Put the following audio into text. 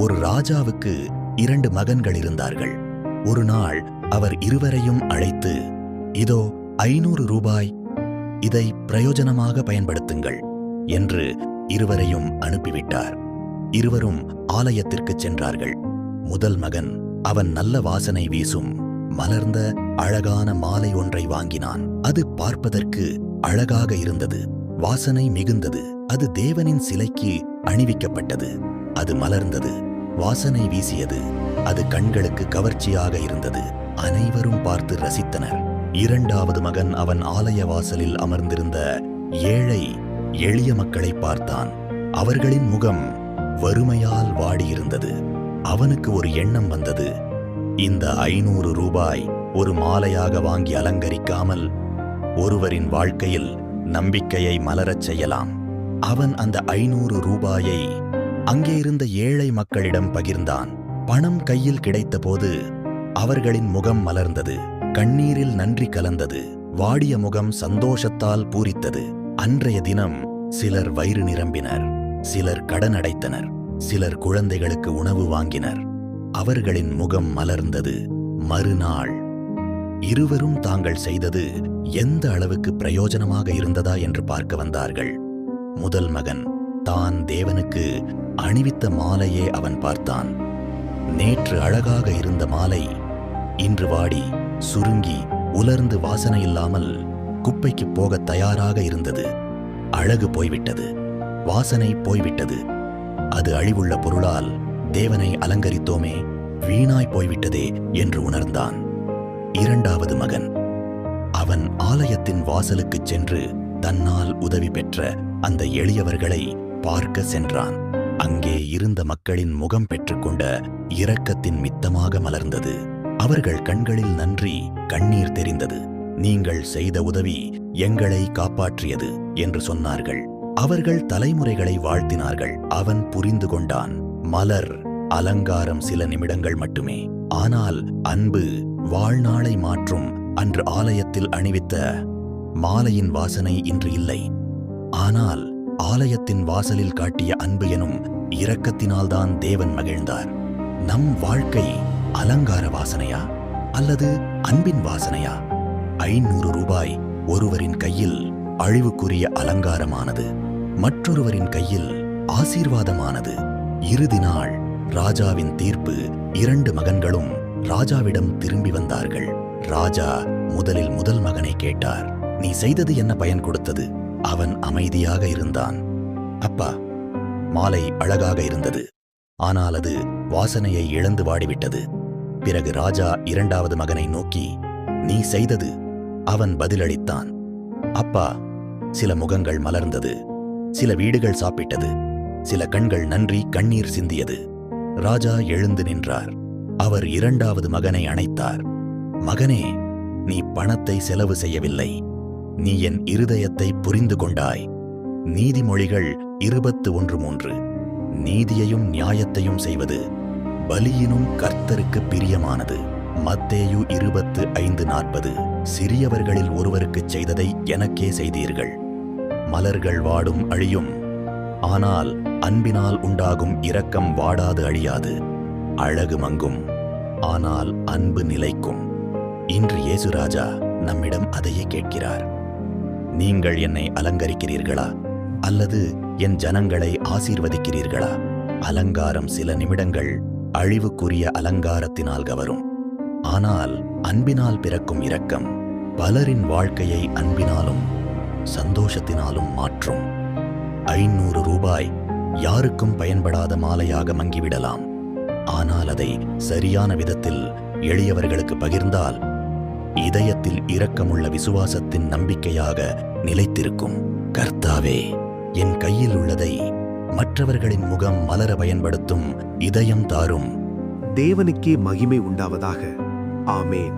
ஒரு ராஜாவுக்கு 2 மகன்கள் இருந்தார்கள். ஒரு நாள் அவர் இருவரையும் அழைத்து, இதோ 500 ரூபாய், இதை பிரயோஜனமாக பயன்படுத்துங்கள் என்று இருவரையும் அனுப்பிவிட்டார். இருவரும் ஆலயத்திற்குச் சென்றார்கள். முதல் மகன் அவன் நல்ல வாசனை வீசும் மலர்ந்த அழகான மாலை ஒன்றை வாங்கினான். அது பார்ப்பதற்கு அழகாக இருந்தது, வாசனை மிகுந்தது. அது தேவனின் சிலைக்கு அணிவிக்கப்பட்டது. அது மலர்ந்தது, வாசனை வீசியது. அது கண்களுக்கு கவர்ச்சியாக இருந்தது. அனைவரும் பார்த்து ரசித்தனர். இரண்டாவது மகன் அவன் ஆலய வாசலில் அமர்ந்திருந்த ஏழை எளிய மக்களை பார்த்தான். அவர்களின் முகம் வறுமையால் வாடியிருந்தது. அவனுக்கு ஒரு எண்ணம் வந்தது. இந்த 500 ரூபாய் ஒரு மாலையாக வாங்கி அலங்கரிக்காமல் ஒருவரின் வாழ்க்கையில் நம்பிக்கையை மலரச் செய்யலாம். அவன் அந்த 500 ரூபாயை அங்கே இருந்த ஏழை மக்களிடம் பகிர்ந்தான். பணம் கையில் கிடைத்தபோது அவர்களின் முகம் மலர்ந்தது. கண்ணீரில் நன்றி கலந்தது. வாடிய முகம் சந்தோஷத்தால் பூரித்தது. அன்றைய தினம் சிலர் வயிறு நிரம்பினர், சிலர் கடன் அடைத்தனர், சிலர் குழந்தைகளுக்கு உணவு வாங்கினர். அவர்களின் முகம் மலர்ந்தது. மறுநாள் இருவரும் தாங்கள் செய்தது எந்த அளவுக்கு பிரயோஜனமாக இருந்ததா என்று பார்க்க வந்தார்கள். முதல் மகன் தான் தேவனுக்கு அணிவித்த மாலையே அவன் பார்த்தான். நேற்று அழகாக இருந்த மாலை இன்று வாடி சுருங்கி உலர்ந்து வாசனை இல்லாமல் குப்பைக்கு போக தயாராக இருந்தது. அழகு போய்விட்டது, வாசனை போய்விட்டது. அது அழிவுள்ள பொருளால் தேவனை அலங்கரித்தோமே, வீணாய் போய்விட்டதே என்று உணர்ந்தான். இரண்டாவது மகன் அவன் ஆலயத்தின் வாசலுக்குச் சென்று தன்னால் உதவி பெற்ற அந்த எளியவர்களை பார்க்க சென்றான். அங்கே இருந்த மக்களின் முகம் பெற்றுக்கொண்ட இரக்கத்தின் மித்தமாக மலர்ந்தது. அவர்கள் கண்களில் நன்றி கண்ணீர் தெரிந்தது. நீங்கள் செய்த உதவி எங்களை காப்பாற்றியது என்று சொன்னார்கள். அவர்கள் தலைமுறைகளை வாழ்த்தினார்கள். அவன் புரிந்து கொண்டான், மலர் அலங்காரம் சில நிமிடங்கள் மட்டுமே, ஆனால் அன்பு வாழ்நாளை மாற்றும். அன்று ஆலயத்தில் அணிவித்த மாலையின் வாசனை இன்று இல்லை. ஆனால் ஆலயத்தின் வாசலில் காட்டிய அன்பு எனும் இரக்கத்தினால்தான் தேவன் மகிழ்ந்தார். நம் வாழ்க்கை அலங்கார வாசனையா அல்லது அன்பின் வாசனையா? 500 ரூபாய் ஒருவரின் கையில் அழிவுக்குரிய அலங்காரமானது, மற்றொருவரின் கையில் ஆசீர்வாதமானது. இறுதி நாள் ராஜாவின் தீர்ப்பு. 2 மகன்களும் ராஜாவிடம் திரும்பி வந்தார்கள். ராஜா முதலில் முதல் மகனை கேட்டார், நீ செய்தது என்ன பயன் கொடுத்தது? அவன் அமைதியாக இருந்தான். அப்பா, மாலை அழகாக இருந்தது, ஆனால் அது வாசனையை இழந்து வாடிவிட்டது. பிறகு ராஜா இரண்டாவது மகனை நோக்கி, நீ செய்தது? அவன் பதிலளித்தான், அப்பா, சில முகங்கள் மலர்ந்தது, சில வீடுகள் சாப்பிட்டது, சில கண்கள் நன்றி கண்ணீர் சிந்தியது. ராஜா எழுந்து நின்றார். அவர் இரண்டாவது மகனை அணைத்தார். மகனே, நீ பணத்தை செலவு செய்யவில்லை, நீ என் இருதயத்தை புரிந்து கொண்டாய். நீதிமொழிகள் 21:3. நீதியையும் நியாயத்தையும் செய்வது பலியினும் கர்த்தருக்கு பிரியமானது. மத்தேயு 25:40. சிறியவர்களில் ஒருவருக்குச் செய்ததை எனக்கே செய்தீர்கள். மலர்கள் வாடும் அழியும், ஆனால் அன்பினால் உண்டாகும் இரக்கம் வாடாது அழியாது. அழகு மங்கும், ஆனால் அன்பு நிலைக்கும். இன்று இயேசு ராஜா நம்மிடம் அதையே கேட்கிறார். நீங்கள் என்னை அலங்கரிக்கிறீர்களா அல்லது என் ஜனங்களை ஆசீர்வதிக்கிறீர்களா? அலங்காரம் சில நிமிடங்கள் அழிவுக்குரிய அலங்காரத்தினால் கவரும், ஆனால் அன்பினால் பிறக்கும் இரக்கம் பலரின் வாழ்க்கையை அன்பினாலும் சந்தோஷத்தினாலும் மாற்றும். 500 ரூபாய் யாருக்கும் பயன்படாத மாலையாக மங்கிவிடலாம், ஆனால் அதை சரியான விதத்தில் எளியவர்களுக்கு பகிர்ந்தால் இதயத்தில் இரக்கமுள்ள விசுவாசத்தின் நம்பிக்கையாக நிலைத்திருக்கும். கர்த்தாவே, என் கையில் உள்ளதை மற்றவர்களின் முகம் மலர பயன்படுத்தும் இதயம் தாரும். தேவனுக்கே மகிமை உண்டாவதாக. ஆமேன்.